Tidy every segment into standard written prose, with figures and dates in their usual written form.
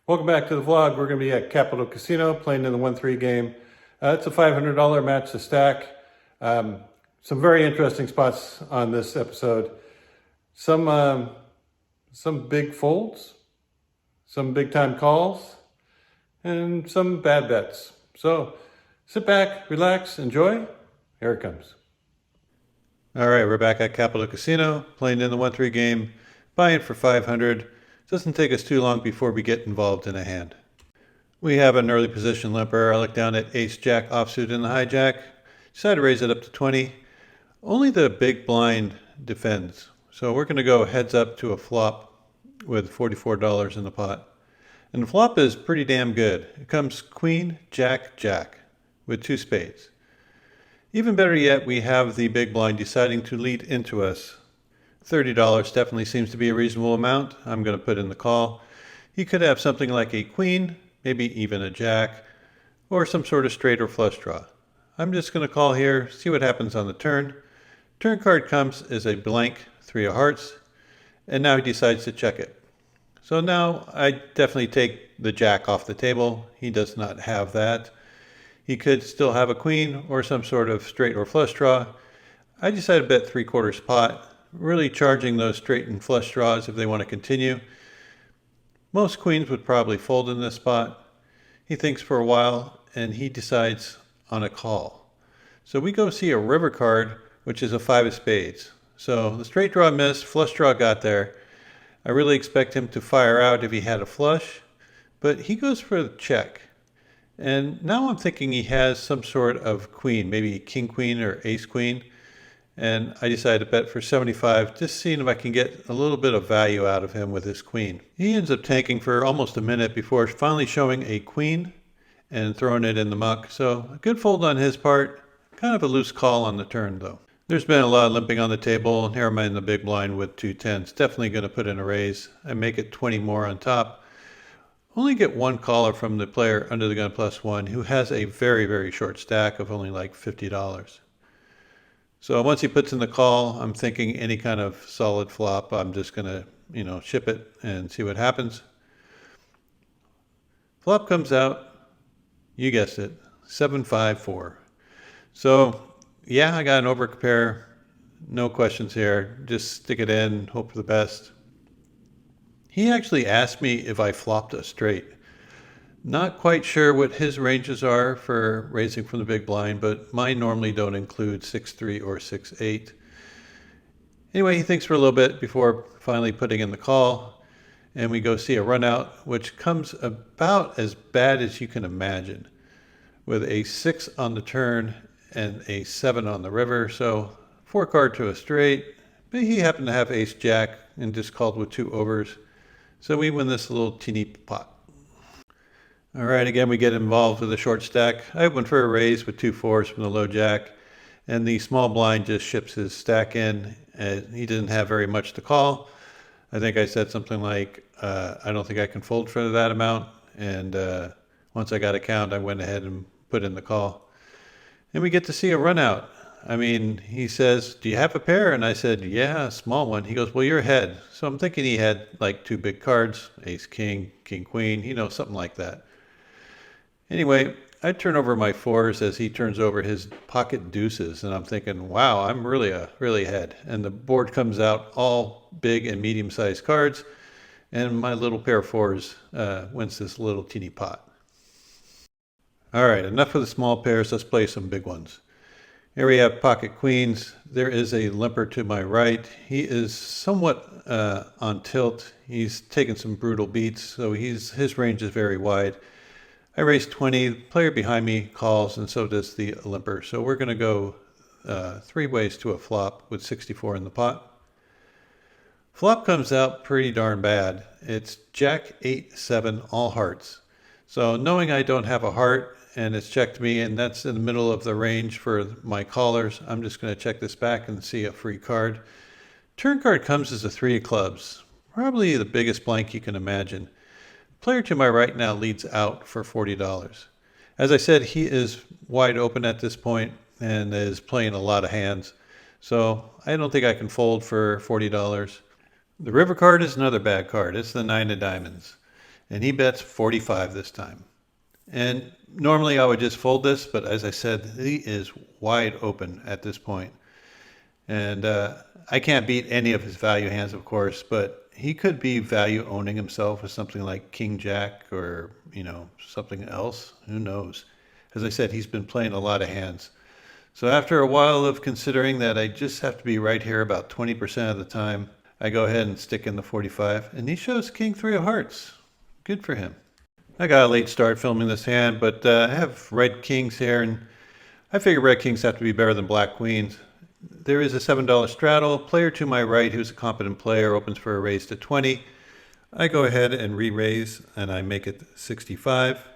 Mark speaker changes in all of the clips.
Speaker 1: Welcome back to the vlog. We're going to be at Capital Casino playing in the 1-3 game. It's a $500 match to stack. Some very interesting spots on this episode. Some big folds, some big time calls, and some bad bets. So sit back, relax, enjoy. Here it comes. All right, we're back at Capital Casino playing in the 1-3 game, buying for 500. Doesn't take us too long before we get involved in a hand. We have an early position limper. I look down at ace-jack offsuit in the hijack. Decide to raise it up to 20. Only the big blind defends. So we're going to go heads up to a flop with $44 in the pot. And the flop is pretty damn good. It comes queen, jack, jack with 2 spades. Even better yet, we have the big blind deciding to lead into us. $30 definitely seems to be a reasonable amount. I'm going to put in the call. He could have something like a queen, maybe even a jack, or some sort of straight or flush draw. I'm just going to call here, see what happens on the turn. Turn card comes as a blank 3 of hearts, and now he decides to check it. So now I definitely take the jack off the table. He does not have that. He could still have a queen or some sort of straight or flush draw. I decided to bet 3/4 pot. Really charging those straight and flush draws if they want to continue. Most queens would probably fold in this spot. He thinks for a while and he decides on a call. So we go see a river card, which is a 5 of spades. So the straight draw missed, flush draw got there. I really expect him to fire out if he had a flush, but he goes for the check. And now I'm thinking he has some sort of queen, maybe king queen or ace queen. And I decided to bet for 75, just seeing if I can get a little bit of value out of him with his queen. He ends up tanking for almost a minute before finally showing a queen and throwing it in the muck. So a good fold on his part, kind of a loose call on the turn though. There's been a lot of limping on the table, and here I'm in the big blind with 2 10s. Definitely going to put in a raise and make it 20 more on top. Only get one caller from the player under the gun +1 who has a very, very short stack of only like $50. So once he puts in the call, I'm thinking any kind of solid flop, I'm just going to, ship it and see what happens. Flop comes out, you guessed it, 7-5-4. So yeah, I got an overcompare, no questions here, just stick it in, hope for the best. He actually asked me if I flopped a straight. Not quite sure what his ranges are for raising from the big blind, but mine normally don't include 6-3 or 6-8. Anyway, he thinks for a little bit before finally putting in the call, and we go see a run out, which comes about as bad as you can imagine, with a 6 on the turn and a 7 on the river. So 4 card to a straight, but he happened to have ace jack and just called with 2 overs. So we win this little teeny pot. All right, again, we get involved with a short stack. I went for a raise with 2 4s from the low jack, and the small blind just ships his stack in, and he didn't have very much to call. I think I said something like, I don't think I can fold for that amount, and once I got a count, I went ahead and put in the call. And we get to see a run out. I mean, he says, do you have a pair? And I said, yeah, a small one. He goes, well, you're ahead. So I'm thinking he had like 2 big cards, ace, king, king, queen, something like that. Anyway, I turn over my 4s as he turns over his pocket deuces, and I'm thinking, wow, I'm really ahead. And the board comes out all big and medium-sized cards, and my little pair of 4s wins this little teeny pot. All right, enough of the small pairs. Let's play some big ones. Here we have pocket queens. There is a limper to my right. He is somewhat on tilt. He's taken some brutal beats, so his range is very wide. I raise 20, the player behind me calls, and so does the limper. So we're going to go 3 ways to a flop with 64 in the pot. Flop comes out pretty darn bad. It's jack, 8, 7, all hearts. So knowing I don't have a heart and it's checked me, and that's in the middle of the range for my callers, I'm just going to check this back and see a free card. Turn card comes as a 3 of clubs, probably the biggest blank you can imagine. Player to my right now leads out for $40. As I said, he is wide open at this point and is playing a lot of hands. So I don't think I can fold for $40. The river card is another bad card. It's the 9 of diamonds. and he bets 45 this time. And normally I would just fold this, but as I said, he is wide open at this point. And I can't beat any of his value hands, of course, but he could be value owning himself with something like King Jack or, something else. Who knows? As I said, he's been playing a lot of hands. So after a while of considering that I just have to be right here about 20% of the time, I go ahead and stick in the 45, and he shows King 3 of hearts. Good for him. I got a late start filming this hand, but I have red kings here, and I figure red kings have to be better than black queens. There is a $7 straddle. Player to my right, who's a competent player, opens for a raise to 20. I go ahead and re-raise, and I make it 65.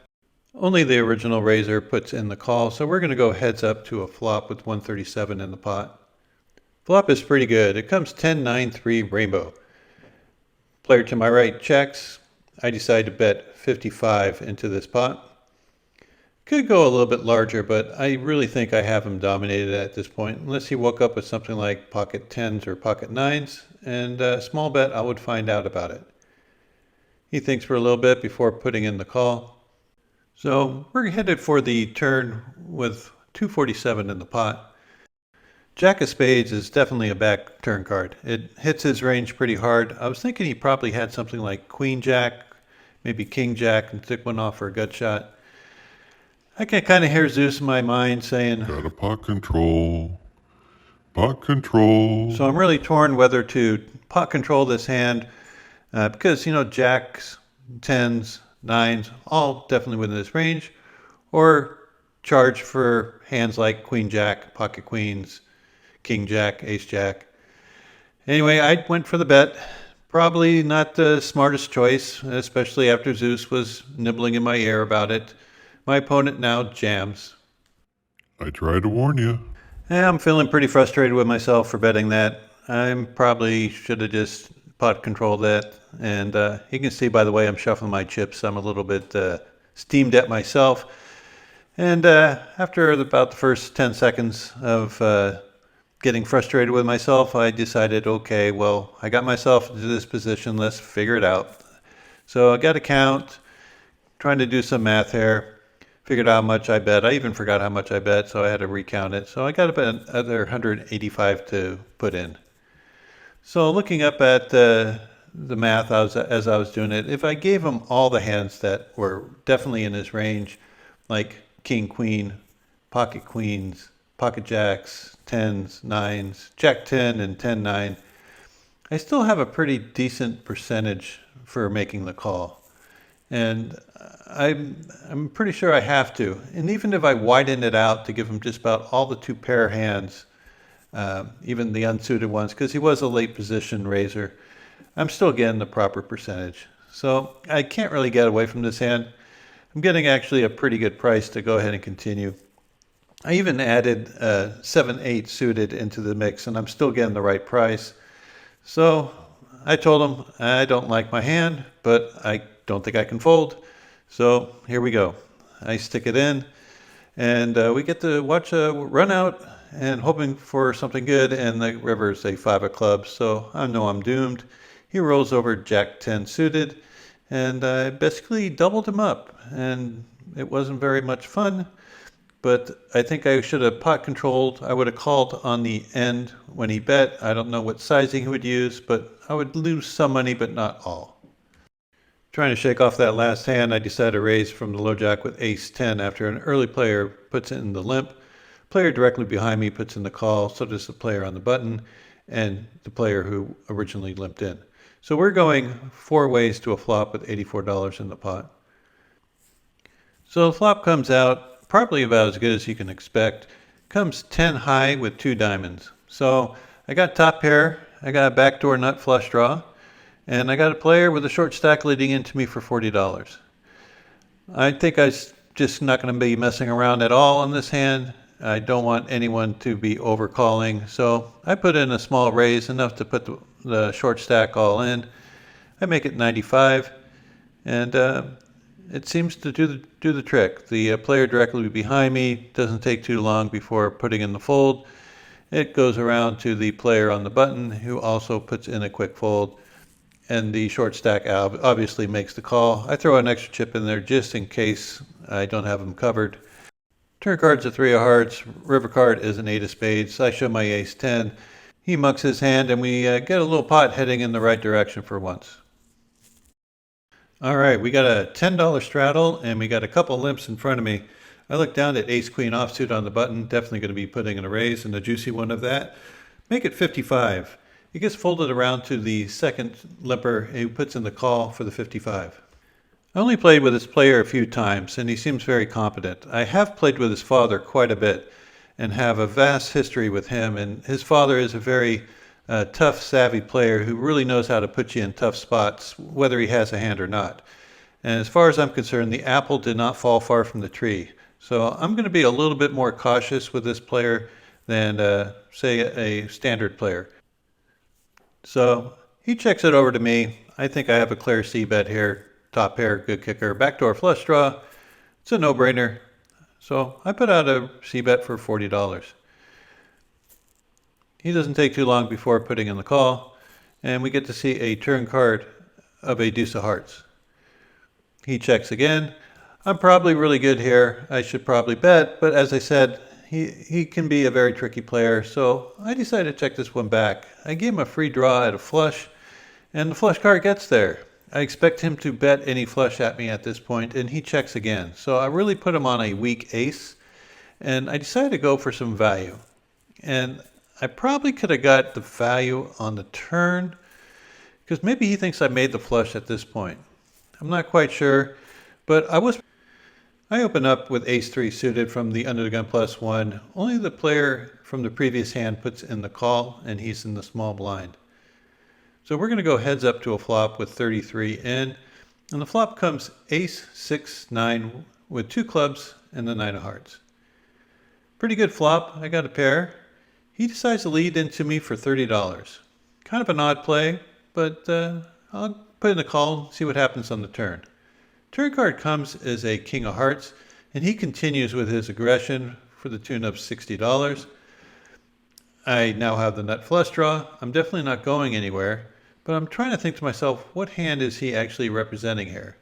Speaker 1: Only the original raiser puts in the call, so we're going to go heads up to a flop with 137 in the pot. Flop is pretty good. It comes 10-9-3 rainbow. Player to my right checks. I decide to bet 55 into this pot. Could go a little bit larger, but I really think I have him dominated at this point, unless he woke up with something like pocket 10s or pocket 9s, and a small bet I would find out about it. He thinks for a little bit before putting in the call. So we're headed for the turn with 247 in the pot. Jack of spades is definitely a back turn card. It hits his range pretty hard. I was thinking he probably had something like queen jack, maybe king jack, and took one off for a gut shot. I can kind of hear Zeus in my mind saying,
Speaker 2: "Got a pot control. Pot control."
Speaker 1: So I'm really torn whether to pot control this hand because, jacks, 10s, 9s, all definitely within this range, or charge for hands like queen jack, pocket queens, king jack, ace jack. Anyway, I went for the bet. Probably not the smartest choice, especially after Zeus was nibbling in my ear about it. My opponent now jams.
Speaker 2: I tried to warn you.
Speaker 1: I'm feeling pretty frustrated with myself for betting that. I probably should have just pot controlled that. And you can see by the way I'm shuffling my chips, I'm a little bit steamed at myself. And after about the first 10 seconds of getting frustrated with myself, I decided, okay, well, I got myself into this position. Let's figure it out. So I got a count, trying to do some math here. Figured out how much I bet. I even forgot how much I bet, so I had to recount it. So I got about another 185 to put in. So looking up at the math as I was doing it, if I gave him all the hands that were definitely in his range, like king, queen, pocket queens, pocket jacks, 10s, 9s, jack 10, and 10, 9, I still have a pretty decent percentage for making the call. And I'm pretty sure I have to. And even if I widen it out to give him just about all the two pair hands, even the unsuited ones, because he was a late position raiser, I'm still getting the proper percentage. So I can't really get away from this hand. I'm getting actually a pretty good price to go ahead and continue. I even added 7-8 suited into the mix, and I'm still getting the right price. So I told him I don't like my hand, but I don't think I can fold. So here we go. I stick it in, and we get to watch a run out and hoping for something good, and the river's a 5 of clubs, so I know I'm doomed. He rolls over jack 10 suited, and I basically doubled him up, and it wasn't very much fun, but I think I should have pot controlled. I would have called on the end when he bet. I don't know what sizing he would use, but I would lose some money, but not all. Trying to shake off that last hand, I decided to raise from the low jack with ace 10 after an early player puts it in the limp. Player directly behind me puts in the call, so does the player on the button and the player who originally limped in. So we're going 4 ways to a flop with $84 in the pot. So the flop comes out probably about as good as you can expect. Comes 10 high with 2 diamonds. So I got top pair, I got a backdoor nut flush draw, and I got a player with a short stack leading into me for $40. I think I'm just not going to be messing around at all on this hand. I don't want anyone to be overcalling, so I put in a small raise, enough to put the short stack all in. I make it 95, and it seems to do the trick. The player directly behind me doesn't take too long before putting in the fold. It goes around to the player on the button, who also puts in a quick fold. and the short stack obviously makes the call. I throw an extra chip in there just in case I don't have them covered. Turn card's a 3 of hearts, river card is an 8 of spades. I show my ace 10. He mucks his hand, and we get a little pot heading in the right direction for once. All right, we got a $10 straddle, and we got a couple limps in front of me. I look down at ace queen offsuit on the button, definitely going to be putting in a raise and a juicy one of that. Make it 55. He gets folded around to the second limper, and he puts in the call for the 55. I only played with this player a few times, and he seems very competent. I have played with his father quite a bit and have a vast history with him, and his father is a very tough, savvy player who really knows how to put you in tough spots, whether he has a hand or not. And as far as I'm concerned, the apple did not fall far from the tree. So I'm going to be a little bit more cautious with this player than, say, a standard player. So he checks it over to me. I think I have a clear C-bet here. Top pair, good kicker, backdoor flush draw. It's a no-brainer. So I put out a C-bet for $40. He doesn't take too long before putting in the call, and we get to see a turn card of a deuce of hearts. He checks again. I'm probably really good here. I should probably bet, but as I said, he can be a very tricky player, so I decided to check this one back. I gave him a free draw at a flush, and the flush card gets there. I expect him to bet any flush at me at this point, and he checks again. So I really put him on a weak ace, and I decided to go for some value. And I probably could have got the value on the turn, because maybe he thinks I made the flush at this point. I'm not quite sure, but I open up with ace-3 suited from the under the gun +1. Only the player from the previous hand puts in the call, and he's in the small blind. So we're going to go heads up to a flop with 33 in, and the flop comes ace-6-9 with 2 clubs and the 9 of hearts. Pretty good flop. I got a pair. He decides to lead into me for $30. Kind of an odd play, but I'll put in the call, see what happens on the turn. Turn card comes as a king of hearts, and he continues with his aggression for the tune of $60. I now have the nut flush draw. I'm definitely not going anywhere, but I'm trying to think to myself, what hand is he actually representing here?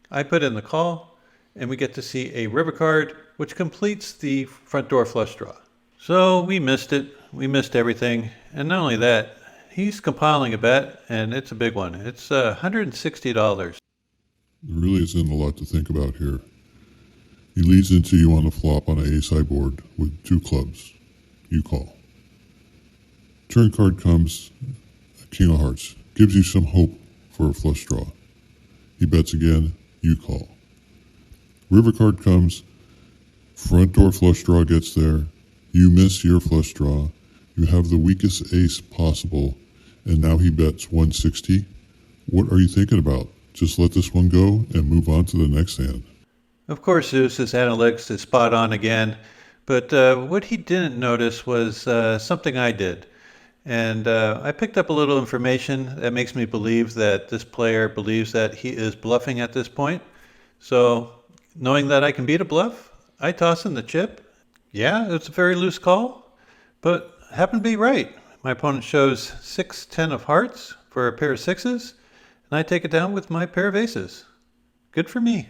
Speaker 1: I put in the call, and we get to see a river card, which completes the front door flush draw. So we missed it. We missed everything. And not only that, he's compiling a bet, and it's a big one. It's $160.
Speaker 2: There really isn't a lot to think about here. He leads into you on the flop on an ace-high board with 2 clubs. You call. Turn card comes, king of hearts. Gives you some hope for a flush draw. He bets again, you call. River card comes, front door flush draw gets there. You miss your flush draw. You have the weakest ace possible, and now he bets 160. What are you thinking about? Just let this one go and move on to the next hand.
Speaker 1: Of course, Zeus's analytics is spot on again, but what he didn't notice was something I did. And I picked up a little information that makes me believe that this player believes that he is bluffing at this point. So, knowing that I can beat a bluff, I toss in the chip. Yeah, it's a very loose call, but happened to be right. My opponent shows 6-10 of hearts for a pair of sixes, and I take it down with my pair of aces. Good for me.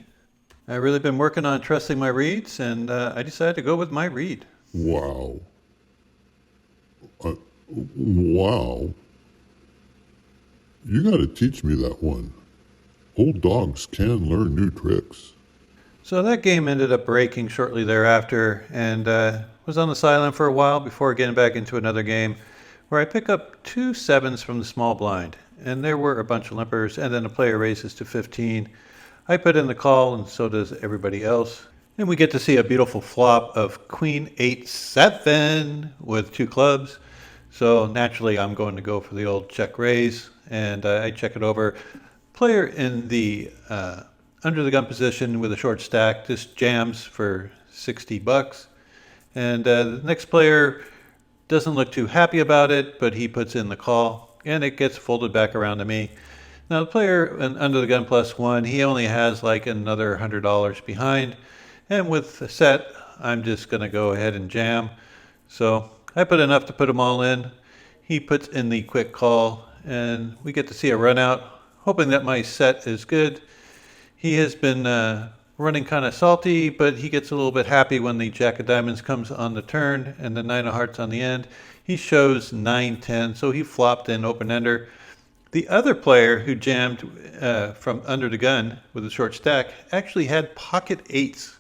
Speaker 1: I've really been working on trusting my reads, and I decided to go with my read.
Speaker 2: Wow. Wow. You gotta teach me that one. Old dogs can learn new tricks.
Speaker 1: So that game ended up breaking shortly thereafter, and was on the sideline for a while before getting back into another game where I pick up 2 sevens from the small blind. And there were a bunch of limpers, and then the player raises to 15. I put in the call, and so does everybody else. And we get to see a beautiful flop of queen 8-7 with 2 clubs. So naturally, I'm going to go for the old check raise, and I check it over. Player in the under the gun position with a short stack just jams for $60. And the next player doesn't look too happy about it, but he puts in the call, and it gets folded back around to me. Now the player under the gun +1, he only has like another $100 behind, and with the set, I'm just going to go ahead and jam. So I put enough to put them all in. He puts in the quick call, and we get to see a run out, hoping that my set is good. He has been running kind of salty, but he gets a little bit happy when the Jack of Diamonds comes on the turn and the Nine of Hearts on the end. He shows 9-10, so he flopped in open ender. The other player who jammed from under the gun with a short stack actually had pocket eights.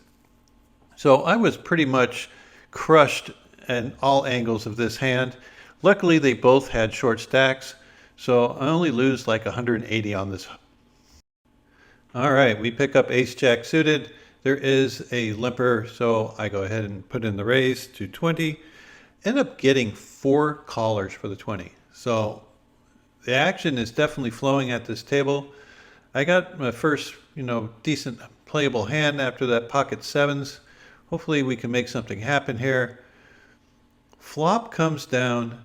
Speaker 1: So I was pretty much crushed at all angles of this hand. Luckily, they both had short stacks, so I only lose like 180 on this. All right, we pick up ace jack suited. There is a limper, so I go ahead and put in the raise to 20. End up getting 4 callers for the 20. So the action is definitely flowing at this table. I got my first, decent playable hand after that pocket sevens. Hopefully we can make something happen here. Flop comes down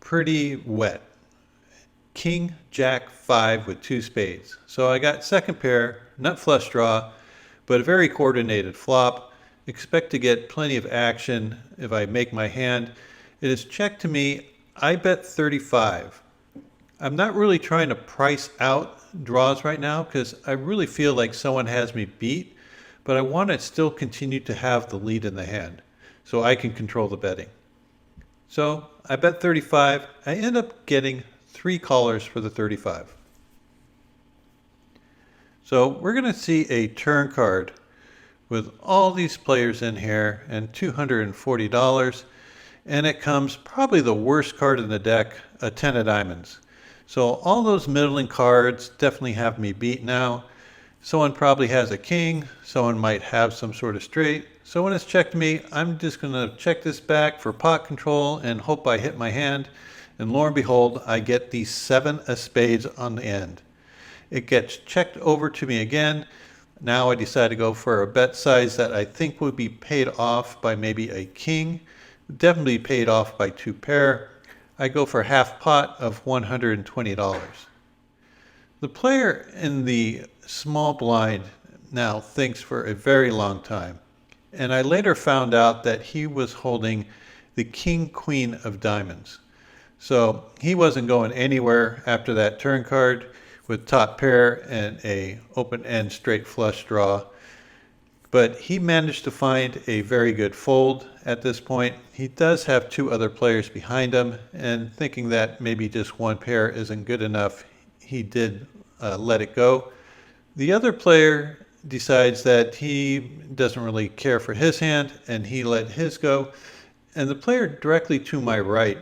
Speaker 1: pretty wet. King, Jack, 5 with 2 spades. So I got second pair, nut flush draw, but a very coordinated flop. Expect to get plenty of action if I make my hand. It is check to me. I bet 35. I'm not really trying to price out draws right now because I really feel like someone has me beat, but I want to still continue to have the lead in the hand so I can control the betting. So I bet 35. I end up getting 3 callers for the 35. So we're going to see a turn card with all these players in here and $240. And it comes probably the worst card in the deck, a 10 of diamonds. So all those middling cards definitely have me beat now. Someone probably has a king. Someone might have some sort of straight. So when it's checked me, I'm just going to check this back for pot control and hope I hit my hand. And lo and behold, I get the 7 of spades on the end. It gets checked over to me again. Now I decide to go for a bet size that I think would be paid off by maybe a king. Definitely paid off by 2 pair. I go for half pot of $120. The player in the small blind now thinks for a very long time. And I later found out that he was holding the king queen of diamonds. So he wasn't going anywhere after that turn card with top pair and a open end straight flush draw. But he managed to find a very good fold at this point. He does have 2 other players behind him, and thinking that maybe just 1 pair isn't good enough, he did let it go. The other player decides that he doesn't really care for his hand, and he let his go. And the player directly to my right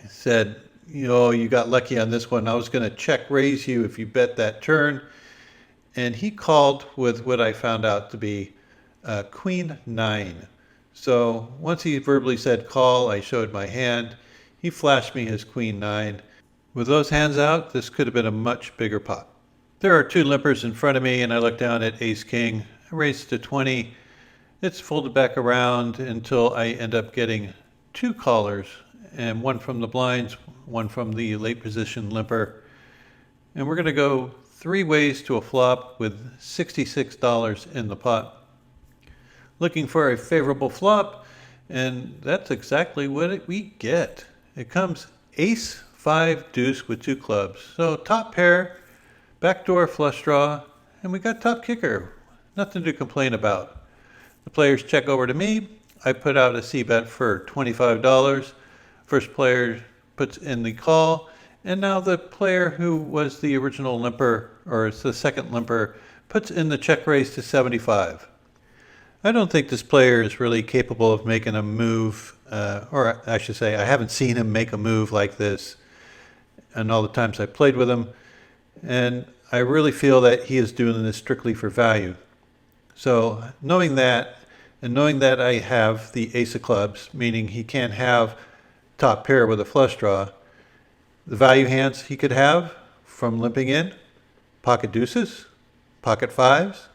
Speaker 1: said, you got lucky on this one. I was going to check raise you if you bet that turn. And he called with what I found out to be Queen 9. So once he verbally said call, I showed my hand. He flashed me his Queen 9. With those hands out, this could have been a much bigger pot. There are 2 limpers in front of me, and I look down at Ace King. I raise to 20. It's folded back around until I end up getting 2 callers, and 1 from the blinds, 1 from the late position limper. And we're going to go 3 ways to a flop with $66 in the pot. Looking for a favorable flop, and that's exactly what we get. It comes ace, 5, deuce with 2 clubs. So top pair, backdoor flush draw, and we got top kicker. Nothing to complain about. The players check over to me. I put out a c-bet for $25. First player puts in the call. And now the player who was the original limper, or it's the second limper, puts in the check raise to 75. I don't think this player is really capable of making a move, or I should say, I haven't seen him make a move like this in all the times I played with him. And I really feel that he is doing this strictly for value. So knowing that, and knowing that I have the ace of clubs, meaning he can't have top pair with a flush draw, the value hands he could have from limping in, pocket deuces, pocket 5s,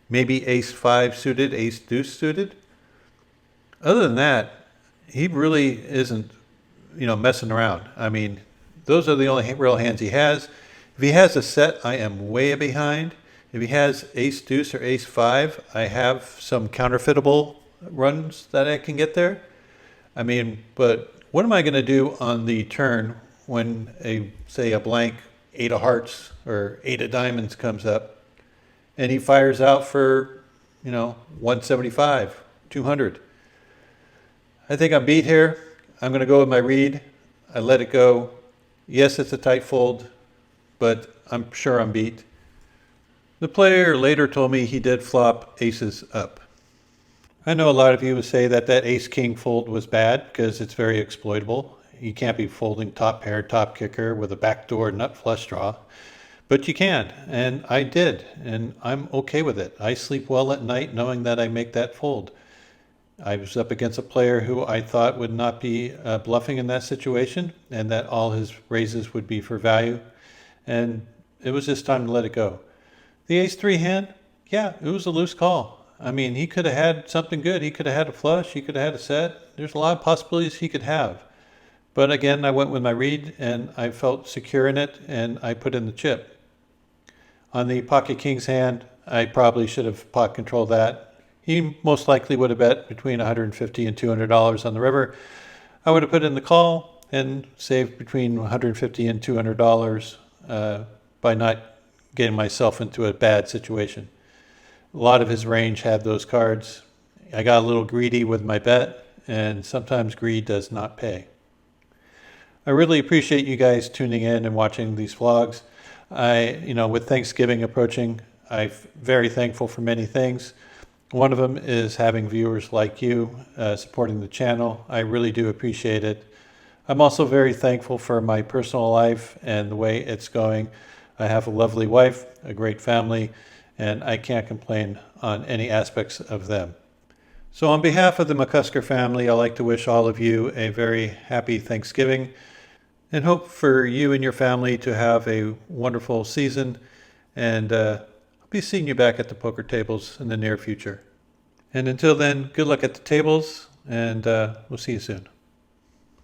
Speaker 1: maybe ace 5 suited, ace deuce suited. Other than that, he really isn't, messing around. I mean, those are the only real hands he has. If he has a set, I am way behind. If he has ace deuce or ace 5, I have some counterfeitable runs that I can get there. I mean, but what am I going to do on the turn when say a blank 8 of hearts or 8 of diamonds comes up, and he fires out for, 175, 200. I think I'm beat here. I'm going to go with my read. I let it go. Yes, it's a tight fold, but I'm sure I'm beat. The player later told me he did flop aces up. I know a lot of you would say that ace-king fold was bad because it's very exploitable. You can't be folding top pair, top kicker with a backdoor nut flush draw. But you can, and I did, and I'm okay with it. I sleep well at night knowing that I make that fold. I was up against a player who I thought would not be bluffing in that situation, and that all his raises would be for value, and it was just time to let it go. The ace-3 hand, yeah, it was a loose call. I mean, he could have had something good. He could have had a flush. He could have had a set. There's a lot of possibilities he could have. But again, I went with my read, and I felt secure in it, and I put in the chip. On the pocket king's hand, I probably should have pot controlled that. He most likely would have bet between $150 and $200 on the river. I would have put in the call and saved between $150 and $200 by not getting myself into a bad situation. A lot of his range had those cards. I got a little greedy with my bet, and sometimes greed does not pay. I really appreciate you guys tuning in and watching these vlogs. With Thanksgiving approaching, I'm very thankful for many things. One of them is having viewers like you supporting the channel. I really do appreciate it. I'm also very thankful for my personal life and the way it's going. I have a lovely wife, a great family, and I can't complain on any aspects of them. So on behalf of the McCusker family, I'd like to wish all of you a very happy Thanksgiving and hope for you and your family to have a wonderful season. And I'll be seeing you back at the poker tables in the near future. And until then, good luck at the tables, and we'll see you soon.